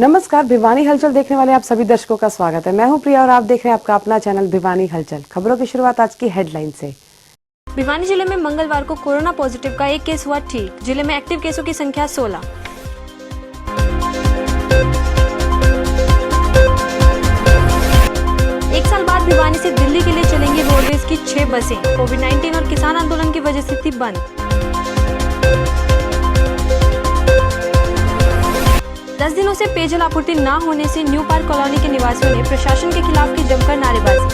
नमस्कार, भिवानी हलचल देखने वाले आप सभी दर्शकों का स्वागत है। मैं हूं प्रिया और आप देख रहे हैं आपका अपना चैनल भिवानी हलचल। खबरों की शुरुआत आज की हेडलाइन से। भिवानी जिले में मंगलवार को कोरोना पॉजिटिव का एक केस हुआ ठीक। जिले में एक्टिव केसों की संख्या 16। एक साल बाद भिवानी से दिल्ली के लिए चलेंगी रोडवेज की 6 बसें। कोविड-19 और किसान आंदोलन की वजह से थी बंद। 10 दिनों से पेयजल आपूर्ति न होने से न्यू पार्क कॉलोनी के निवासियों ने प्रशासन के खिलाफ की जमकर नारेबाजी।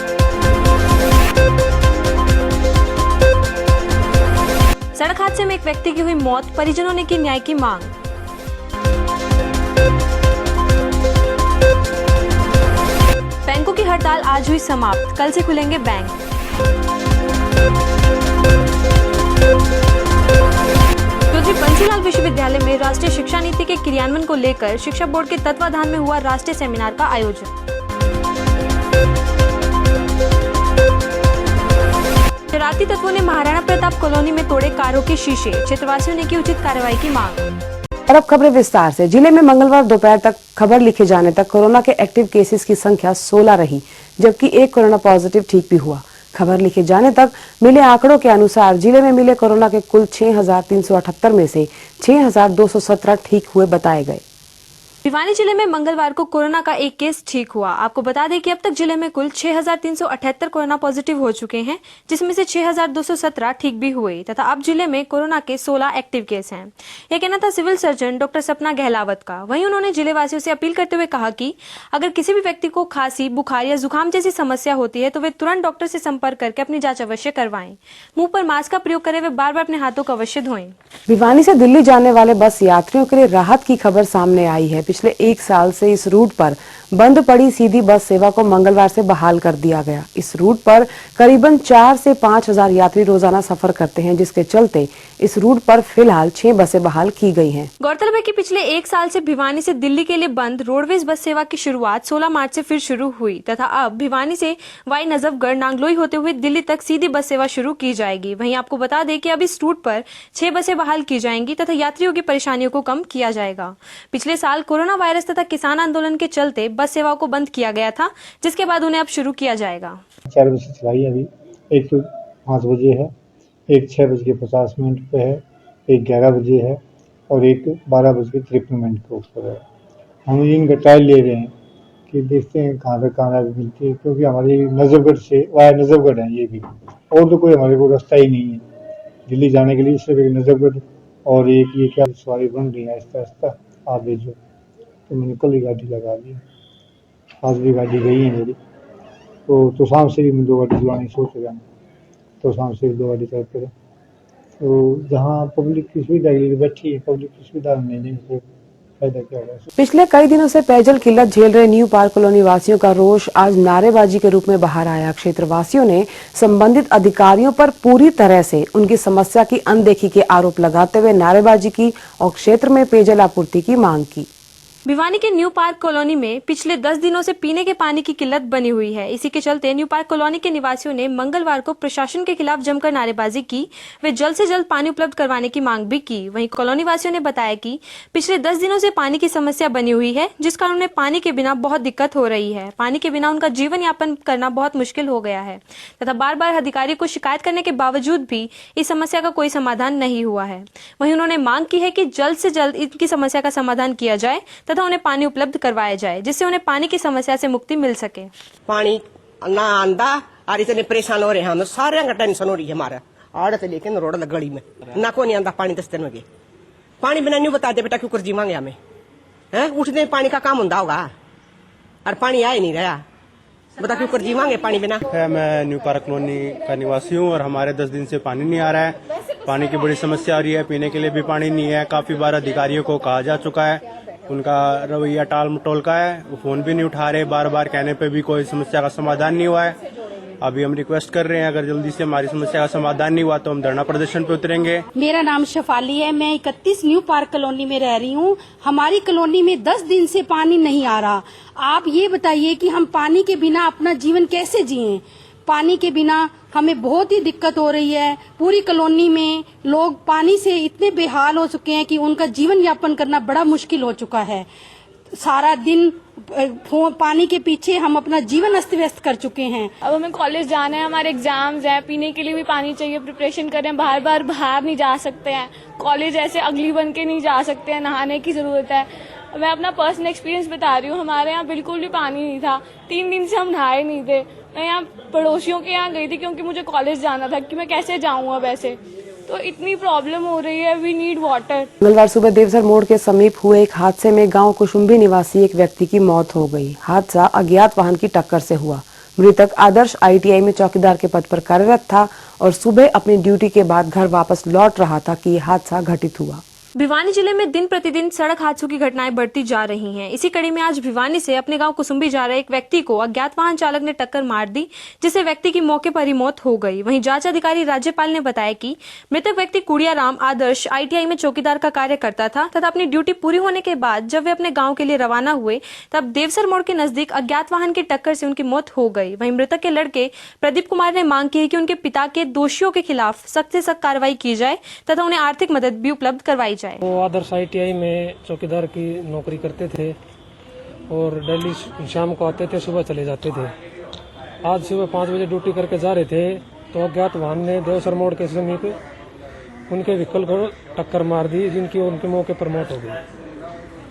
सड़क हादसे में एक व्यक्ति की हुई मौत, परिजनों ने की न्याय की मांग। बैंकों की हड़ताल आज हुई समाप्त, कल से खुलेंगे बैंक। चौधरी बंसीलाल विश्वविद्यालय में राष्ट्रीय शिक्षा नीति के क्रियान्वयन को लेकर शिक्षा बोर्ड के तत्वाधान में हुआ राष्ट्रीय सेमिनार का आयोजन। शरारती तत्वों ने महाराणा प्रताप कॉलोनी में तोड़े कारों के शीशे, क्षेत्रवासियों ने की उचित कार्रवाई की मांग। और अब खबरें विस्तार से। जिले में मंगलवार दोपहर तक खबर लिखे जाने तक कोरोना के एक्टिव केसेस की संख्या 16 रही, जबकि एक कोरोना पॉजिटिव ठीक भी हुआ। खबर लिखे जाने तक मिले आंकड़ों के अनुसार जिले में मिले कोरोना के कुल 6,378 में से 6,217 ठीक हुए बताए गए। भिवानी जिले में मंगलवार को कोरोना का एक केस ठीक हुआ। आपको बता दें कि अब तक जिले में कुल 6,378 कोरोना पॉजिटिव हो चुके हैं, जिसमें से 6,217 ठीक भी हुए तथा अब जिले में कोरोना के 16 एक्टिव केस हैं। यह कहना था सिविल सर्जन डॉक्टर सपना गहलावत का। वहीं उन्होंने जिले वासियों से अपील करते हुए कहा कि अगर किसी भी व्यक्ति को खांसी, बुखार या जुकाम जैसी समस्या होती है तो वे तुरंत डॉक्टर से संपर्क करके अपनी जाँच अवश्य करवाएं। मुंह पर मास्क का प्रयोग करें, वे बार बार अपने हाथों को अवश्य धोएं। भिवानी से दिल्ली जाने वाले बस यात्रियों के लिए राहत की खबर सामने आई है। पिछले एक साल से इस रूट पर बंद पड़ी सीधी बस सेवा को मंगलवार से बहाल कर दिया गया। इस रूट पर करीबन 4 से 5 हजार यात्री रोजाना सफर करते हैं, जिसके चलते इस रूट पर फिलहाल 6 बसें बहाल की गई हैं। गौरतलब है कि पिछले एक साल से भिवानी से दिल्ली के लिए बंद रोडवेज बस सेवा की शुरुआत 16 मार्च से फिर शुरू हुई तथा अब भिवानी से वाई नजफगढ़ नांगलोई होते हुए दिल्ली तक सीधी बस सेवा शुरू की जाएगी। वहीं आपको बता दें कि अब इस रूट पर 6 बसें बहाल की जाएंगी तथा यात्रियों की परेशानियों को कम किया जाएगा। पिछले साल कोरोना वायरस तथा किसान आंदोलन के चलते बस सेवाओं को बंद किया गया था, जिसके बाद उन्हें अब शुरू किया जाएगा। 4 बजे चलाई अभी, एक तो 5 बजे है, एक 6:50 पे है, एक 11 बजे है और एक 12:53 के ऊपर है। हम इनका ट्रायल ले रहे हैं कि देखते हैं कहाँ तक मिलती है, क्योंकि हमारी नजफगढ़ से वाया नजफगढ़ है ये भी, और तो कोई हमारे को रास्ता ही नहीं है दिल्ली जाने के लिए। सिर्फ एक नजफगढ़ और एक ये क्या सवारी बन रही है आहिस्ता आहिस्ता, आप भेजो। तो मैंने कल ही गाड़ी लगा दी, आज भी गाड़ी गई है मेरी। तो शाम से भी मैं 2 गाड़ी चलाने सोच रहा हूँ, तो शाम से 2 गाड़ी चलते रहे। तो जहाँ पब्लिक की सुविधा के लिए बैठी है, पब्लिक की सुविधा नहीं देने से फायदा क्या होगा। पिछले कई दिनों से पेयजल किल्लत झेल रहे न्यू पार्क कॉलोनी वासियों का रोष आज नारेबाजी के रूप में बाहर आया। क्षेत्रवासियों ने संबंधित अधिकारियों पर पूरी तरह से उनकी समस्या की अनदेखी के आरोप लगाते हुए नारेबाजी की और क्षेत्र में पेयजल आपूर्ति की मांग की। भिवानी के न्यू पार्क कॉलोनी में पिछले 10 दिनों से पीने के पानी की किल्लत बनी हुई है। इसी के चलते न्यू पार्क कॉलोनी के निवासियों ने मंगलवार को प्रशासन के खिलाफ जमकर नारेबाजी की। वे जल्द से जल्द पानी उपलब्ध करवाने की मांग भी की। वहीं कॉलोनी वासियों ने बताया कि पिछले 10 दिनों से पानी की समस्या बनी हुई है, जिस कारण उन्हें पानी के बिना बहुत दिक्कत हो रही है। पानी के बिना उनका जीवन यापन करना बहुत मुश्किल हो गया है तथा बार बार अधिकारी को शिकायत करने के बावजूद भी इस समस्या का कोई समाधान नहीं हुआ है। वहीं उन्होंने मांग की है कि जल्द से जल्द इनकी समस्या का समाधान किया जाए तथा उन्हें पानी उपलब्ध करवाया जाए, जिससे उन्हें पानी की समस्या से मुक्ति मिल सके। पानी ना आंदा और इतने परेशान हो रहे हैं, हम सारे का टेंशन हो रही है हमारा आड़ से लेकिन रोड गली में ना को नहीं आंदा पानी 10 दिन में। पानी बिना नहीं बता दे बेटा क्यों कर जीवांगे हमें है, उठने पानी का काम होगा और पानी आ ही नहीं रहा, बता क्यों कर जीवांगे पानी बिना। मैं न्यू पार्क कॉलोनी का निवासी हूँ और हमारे 10 दिन से पानी नहीं आ रहा है। पानी की बड़ी समस्या आ रही है, पीने के लिए भी पानी नहीं है। काफी बार अधिकारियों को कहा जा चुका है, उनका रवैया टाल मटोल का है, वो फोन भी नहीं उठा रहे। बार बार कहने पे भी कोई समस्या का समाधान नहीं हुआ है। अभी हम रिक्वेस्ट कर रहे हैं, अगर जल्दी से हमारी समस्या का समाधान नहीं हुआ तो हम धरना प्रदर्शन पे उतरेंगे। मेरा नाम शफाली है, मैं 31 न्यू पार्क कॉलोनी में रह रही हूँ। हमारी कॉलोनी में 10 दिन से पानी नहीं आ रहा। आप ये बताइए कि हम पानी के बिना अपना जीवन कैसे जिएं? पानी के बिना हमें बहुत ही दिक्कत हो रही है। पूरी कॉलोनी में लोग पानी से इतने बेहाल हो चुके हैं कि उनका जीवन यापन करना बड़ा मुश्किल हो चुका है। सारा दिन पानी के पीछे हम अपना जीवन अस्त व्यस्त कर चुके हैं। अब हमें कॉलेज जाना है, हमारे एग्जाम्स हैं, पीने के लिए भी पानी चाहिए, प्रिपरेशन कर रहे हैं, बार नहीं जा सकते हैं, कॉलेज ऐसे अगली बन के नहीं जा सकते हैं, नहाने की जरूरत है। मैं अपना पर्सनल एक्सपीरियंस बता रही हूँ, हमारे यहाँ बिल्कुल भी पानी नहीं था, 3 दिन से हम नहाए नहीं थे। मैं यहाँ पड़ोसियों के यहाँ गई थी क्योंकि मुझे कॉलेज जाना था कि मैं कैसे जाऊँ अब ऐसे, तो इतनी प्रॉब्लम हो रही है, वी नीड वाटर। मंगलवार सुबह देवसर मोड़ के समीप हुए एक हादसे में गांव कुसुम्बी निवासी एक व्यक्ति की मौत हो गई। हादसा अज्ञात वाहन की टक्कर से हुआ। मृतक आदर्श ITI में चौकीदार के पद पर कार्यरत था और सुबह अपनी ड्यूटी के बाद घर वापस लौट रहा था कि यह हादसा घटित हुआ। भिवानी जिले में दिन प्रतिदिन सड़क हादसों की घटनाएं बढ़ती जा रही हैं। इसी कड़ी में आज भिवानी से अपने गांव कुसुम्बी जा रहे एक व्यक्ति को अज्ञात वाहन चालक ने टक्कर मार दी, जिससे व्यक्ति की मौके पर ही मौत हो गई। वहीं जांच अधिकारी राज्यपाल ने बताया कि मृतक व्यक्ति कुड़ियाराम आदर्श ITI में चौकीदार का कार्य करता था तथा अपनी ड्यूटी पूरी होने के बाद जब वे अपने गाँव के लिए रवाना हुए तब देवसर मोड़ के नजदीक अज्ञात वाहन की टक्कर से उनकी मौत हो गई। वहीं मृतक के लड़के प्रदीप कुमार ने मांग की है कि उनके पिता के दोषियों के खिलाफ सख्त से सख्त कार्रवाई की जाए तथा उन्हें आर्थिक मदद भी उपलब्ध करवाई जाए। आदर्श ITI में चौकीदार की नौकरी करते थे और डेली शाम को आते थे, सुबह चले जाते थे। आज सुबह 5 बजे ड्यूटी करके जा रहे थे तो अज्ञात वाहन ने देवसर मोड़ के समीप उनके व्हीकल को टक्कर मार दी, जिनकी उनके मौके पर मौत हो गई।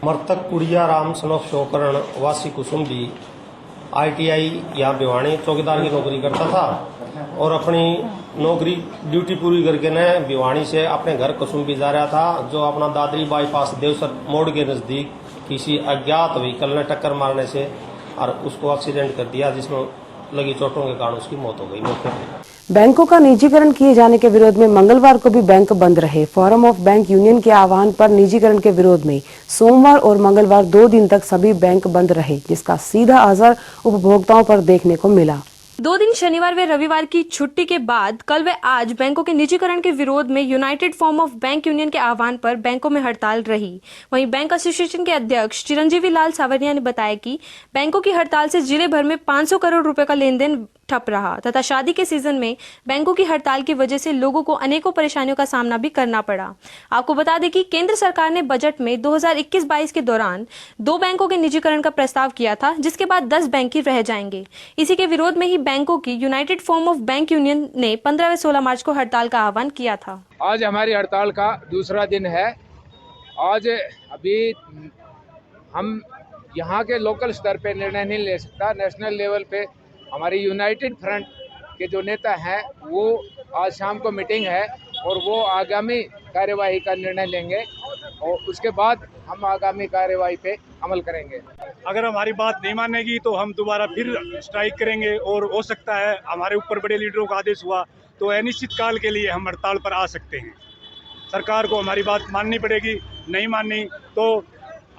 मृतक कुड़ियाराम सनोफ शोकरण वासी कुसुम्बी ITI यहाँ भिवानी चौकीदार की नौकरी करता था और अपनी नौकरी ड्यूटी पूरी करके न भिवानी से अपने घर कुसुम्बी जा रहा था, जो अपना दादरी बाईपास देवसर मोड़ के नजदीक किसी अज्ञात व्हीकल ने टक्कर मारने से और उसको एक्सीडेंट कर दिया, जिसमें लगी चोटों के कारण उसकी मौत हो गई मौके पर। बैंकों का निजीकरण किए जाने के विरोध में मंगलवार को भी बैंक बंद रहे। फोरम ऑफ बैंक यूनियन के आह्वान पर निजीकरण के विरोध में सोमवार और मंगलवार 2 दिन तक सभी बैंक बंद रहे, जिसका सीधा असर उपभोक्ताओं पर देखने को मिला। 2 दिन शनिवार व रविवार की छुट्टी के बाद कल व आज बैंकों के निजीकरण के विरोध में United form of bank union के आह्वान पर बैंकों में हड़ताल रही। वहीं बैंक एसोसिएशन के अध्यक्ष चिरंजीवी लाल सावरिया ने बताया कि बैंकों की हड़ताल से जिले भर में 500 करोड़ रुपए का लेन देन ठप रहा तथा शादी के सीजन में बैंकों की हड़ताल की वजह से लोगों को अनेकों परेशानियों का सामना भी करना पड़ा। आपको बता दें कि केंद्र सरकार ने बजट में 2021-22 के दौरान 2 बैंकों के निजीकरण का प्रस्ताव किया था, जिसके बाद 10 बैंक ही रह जाएंगे। इसी के विरोध में ही बैंकों की United form of bank union ने 15 व 16 मार्च को हड़ताल का आह्वान किया था। आज हमारी हड़ताल का दूसरा दिन है। आज अभी हम यहाँ के लोकल स्तर पे निर्णय नहीं ले सकता, नेशनल लेवल पे हमारी यूनाइटेड फ्रंट के जो नेता हैं वो आज शाम को मीटिंग है और वो आगामी कार्यवाही का निर्णय लेंगे और उसके बाद हम आगामी कार्यवाही पे अमल करेंगे। अगर हमारी बात नहीं मानेगी तो हम दोबारा फिर स्ट्राइक करेंगे और हो सकता है हमारे ऊपर बड़े लीडरों का आदेश हुआ तो अनिश्चित काल के लिए हम हड़ताल पर आ सकते हैं। सरकार को हमारी बात माननी पड़ेगी, नहीं माननी तो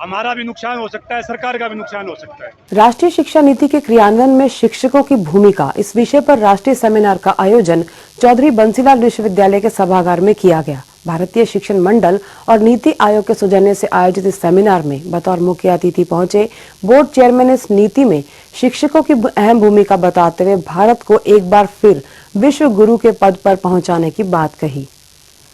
हमारा भी नुकसान हो सकता है, सरकार का भी नुकसान हो सकता है। राष्ट्रीय शिक्षा नीति के क्रियान्वयन में शिक्षकों की भूमिका, इस विषय पर राष्ट्रीय सेमिनार का आयोजन चौधरी बंसीलाल विश्वविद्यालय के सभागार में किया गया। भारतीय शिक्षण मंडल और नीति आयोग के सौजन्य से आयोजित इस सेमिनार में बतौर मुख्य अतिथि पहुंचे बोर्ड चेयरमैन इस नीति में शिक्षकों की अहम भूमिका बताते हुए भारत को एक बार फिर विश्व गुरु के पद पर पहुंचाने की बात कही।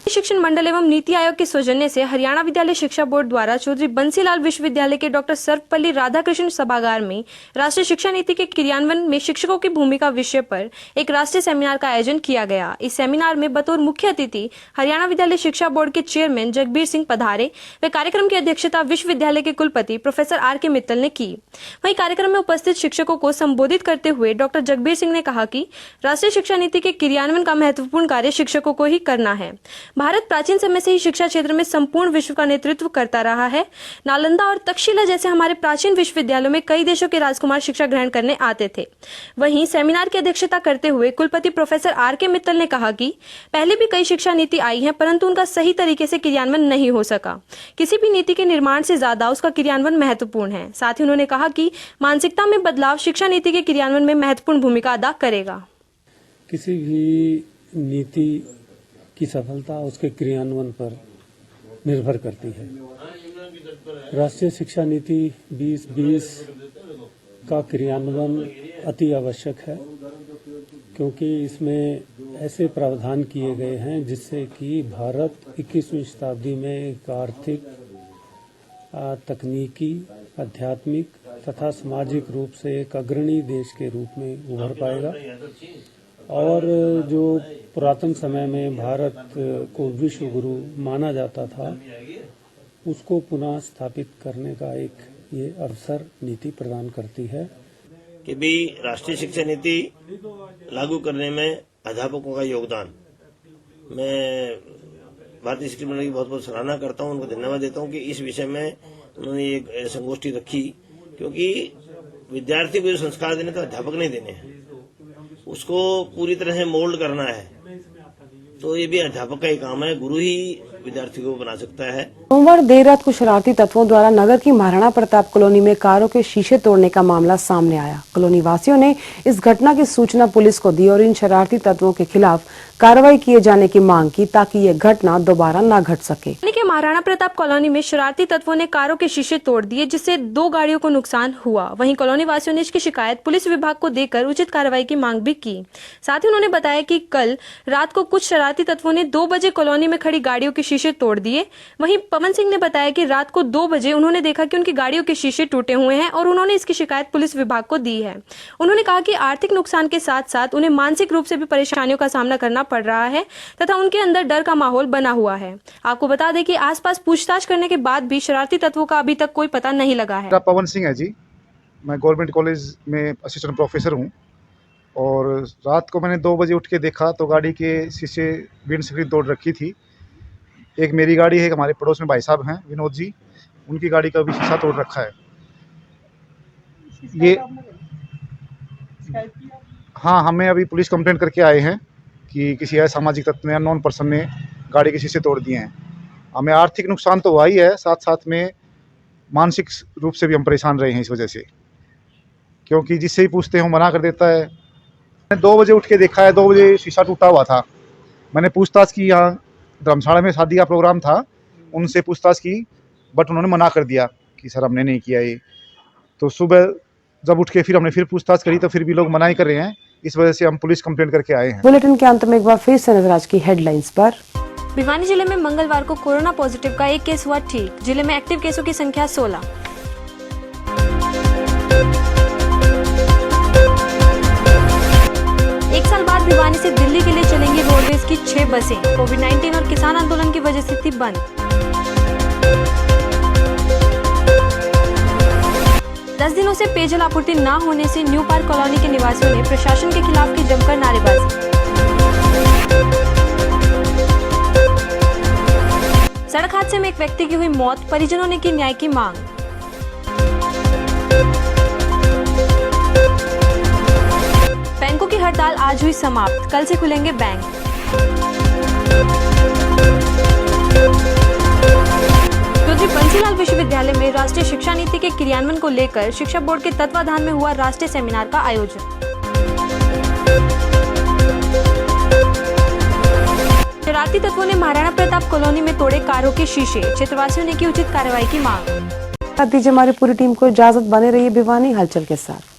शिक्षण मंडल एवं नीति आयोग के सौजन्य से हरियाणा विद्यालय शिक्षा बोर्ड द्वारा चौधरी बंसीलाल विश्वविद्यालय के डॉक्टर सर्वपल्ली राधाकृष्ण सभागार में राष्ट्रीय शिक्षा नीति के क्रियान्वयन में शिक्षकों की भूमिका विषय पर एक राष्ट्रीय सेमिनार का आयोजन किया गया। इस सेमिनार में बतौर मुख्य अतिथि हरियाणा विद्यालय शिक्षा बोर्ड के चेयरमैन जगबीर सिंह पधारे व कार्यक्रम की अध्यक्षता विश्वविद्यालय के कुलपति प्रोफेसर R.K. मित्तल ने की। वहीं कार्यक्रम में उपस्थित शिक्षकों को संबोधित करते हुए डॉक्टर जगबीर सिंह ने कहा कि राष्ट्रीय शिक्षा नीति के क्रियान्वयन का महत्वपूर्ण कार्य शिक्षकों को ही करना है। भारत प्राचीन समय से ही शिक्षा क्षेत्र में संपूर्ण विश्व का नेतृत्व करता रहा है। नालंदा और तक्षशिला जैसे हमारे प्राचीन विश्वविद्यालयों में कई देशों के राजकुमार शिक्षा ग्रहण करने आते थे। वहीं सेमिनार की अध्यक्षता करते हुए कुलपति प्रोफेसर R.K. मित्तल ने कहा कि पहले भी कई शिक्षा नीति आई है, परंतु उनका सही तरीके से क्रियान्वयन नहीं हो सका। किसी भी नीति के निर्माण से ज्यादा उसका क्रियान्वयन महत्वपूर्ण है। साथ ही उन्होंने कहा कि मानसिकता में बदलाव शिक्षा नीति के क्रियान्वयन में महत्वपूर्ण भूमिका अदा करेगा। किसी भी नीति की सफलता उसके क्रियान्वयन पर निर्भर करती है। राष्ट्रीय शिक्षा नीति 2020 का क्रियान्वयन अति आवश्यक है, क्योंकि इसमें ऐसे प्रावधान किए गए हैं जिससे कि भारत 21वीं शताब्दी में एक आर्थिक, तकनीकी आध्यात्मिक तथा सामाजिक रूप से एक अग्रणी देश के रूप में उभर पाएगा और जो पुरातन समय में भारत को विश्व गुरु माना जाता था उसको पुनः स्थापित करने का एक ये अवसर नीति प्रदान करती है कि भी राष्ट्रीय शिक्षा नीति लागू करने में अध्यापकों का योगदान, मैं भारतीय शिक्षा मंडल की बहुत बहुत सराहना करता हूं, उनको धन्यवाद देता हूं कि इस विषय में उन्होंने एक संगोष्ठी रखी, क्योंकि विद्यार्थी को जो संस्कार देने तो अध्यापक नहीं देने हैं, उसको पूरी तरह से मोल्ड करना है, तो ये भी अध्यापक का ही काम है, गुरु ही विद्यार्थी को बना सकता है। सोमवार देर रात कुछ शरारती तत्वों द्वारा नगर की महाराणा प्रताप कॉलोनी में कारों के शीशे तोड़ने का मामला सामने आया। कॉलोनी वासियों ने इस घटना की सूचना पुलिस को दी और इन शरारती तत्वों के खिलाफ कार्रवाई किए जाने की मांग की ताकि ये घटना दोबारा न घट सके। के महाराणा प्रताप कॉलोनी में शरारती तत्वों ने कारों के शीशे तोड़ दिए, जिससे 2 गाड़ियों को नुकसान हुआ। वहीं कॉलोनी वासियों ने इसकी शिकायत पुलिस विभाग को देकर उचित कार्रवाई की मांग भी की। साथ ही उन्होंने बताया कि कल रात को कुछ शरारती तत्वों ने 2 बजे कॉलोनी में खड़ी गाड़ियों के शीशे तोड़ दिए। वहीं पवन सिंह ने बताया कि रात को 2 बजे उन्होंने देखा कि उनकी गाड़ियों के शीशे टूटे हुए हैं और उन्होंने इसकी शिकायत पुलिस विभाग को दी है। उन्होंने कहा कि आर्थिक नुकसान के साथ साथ उन्हें मानसिक रूप से भी परेशानियों का सामना करना पड़ रहा है तथा उनके अंदर डर का माहौल बना हुआ है। आपको बता दें कि आसपास पूछताछ करने के बाद भी शरारती तत्वों का अभी तक कोई पता नहीं लगा है। पवन सिंह है जी, मैं गवर्नमेंट कॉलेज में असिस्टेंट प्रोफेसर हूँ और रात को मैंने 2 बजे उठ के देखा तो गाड़ी के शीशे विंड स्क्रीन तोड़ रखी थी। एक मेरी गाड़ी है, हमारे पड़ोस में भाई साहब हैं विनोद जी, उनकी गाड़ी का भी शीशा तोड़ रखा है। ये हाँ, हमें अभी पुलिस कंप्लेंट करके आए हैं कि किसी असामाजिक तत्व ने, अननोन पर्सन ने गाड़ी के शीशे तोड़ दिए हैं। हमें आर्थिक नुकसान तो हुआ ही है, साथ साथ में मानसिक रूप से भी हम परेशान रहे हैं इस वजह से, क्योंकि जिससे ही पूछते हैं वो मना कर देता है। मैंने 2 बजे उठ के देखा है, 2 बजे शीशा टूटा हुआ था। मैंने पूछताछ की, यहाँ धर्मशाला में शादी का प्रोग्राम था, उनसे पूछताछ की बट उन्होंने मना कर दिया कि सर हमने नहीं किया ये। तो सुबह जब उठ के फिर हमने फिर पूछताछ करी तो फिर भी लोग मना ही कर रहे हैं, इस वजह से हम पुलिस कंप्लेंट करके आए हैं। बुलेटिन के अंत में एक बार फिर से नजर आज की हेडलाइंस पर। भिवानी जिले में मंगलवार को कोरोना पॉजिटिव का 1 केस हुआ ठीक। जिले में एक्टिव केसों की संख्या 16। एक साल बाद भिवानी से दिल्ली के लिए चलेंगी रोडवेज की 6 बसें। कोविड-19 और किसान आंदोलन की वजह से थी बंद। 10 दिनों से पेयजल आपूर्ति न होने से न्यू पार्क कॉलोनी के निवासियों ने प्रशासन के खिलाफ की जमकर नारेबाजी। सड़क हादसे में एक व्यक्ति की हुई मौत, परिजनों ने की न्याय की मांग। बैंकों की हड़ताल आज हुई समाप्त, कल से खुलेंगे बैंक। चौधरी बंसीलाल विश्वविद्यालय में राष्ट्रीय शिक्षा नीति के क्रियान्वयन को लेकर शिक्षा बोर्ड के तत्वाधान में हुआ राष्ट्रीय सेमिनार का आयोजन। शरारती तत्वों ने महाराणा प्रताप कॉलोनी में तोड़े कारों के शीशे, क्षेत्रवासियों ने की उचित कार्रवाई की मांग। दीजिए हमारी पूरी टीम को इजाजत, बने रहिए भिवानी हलचल के साथ।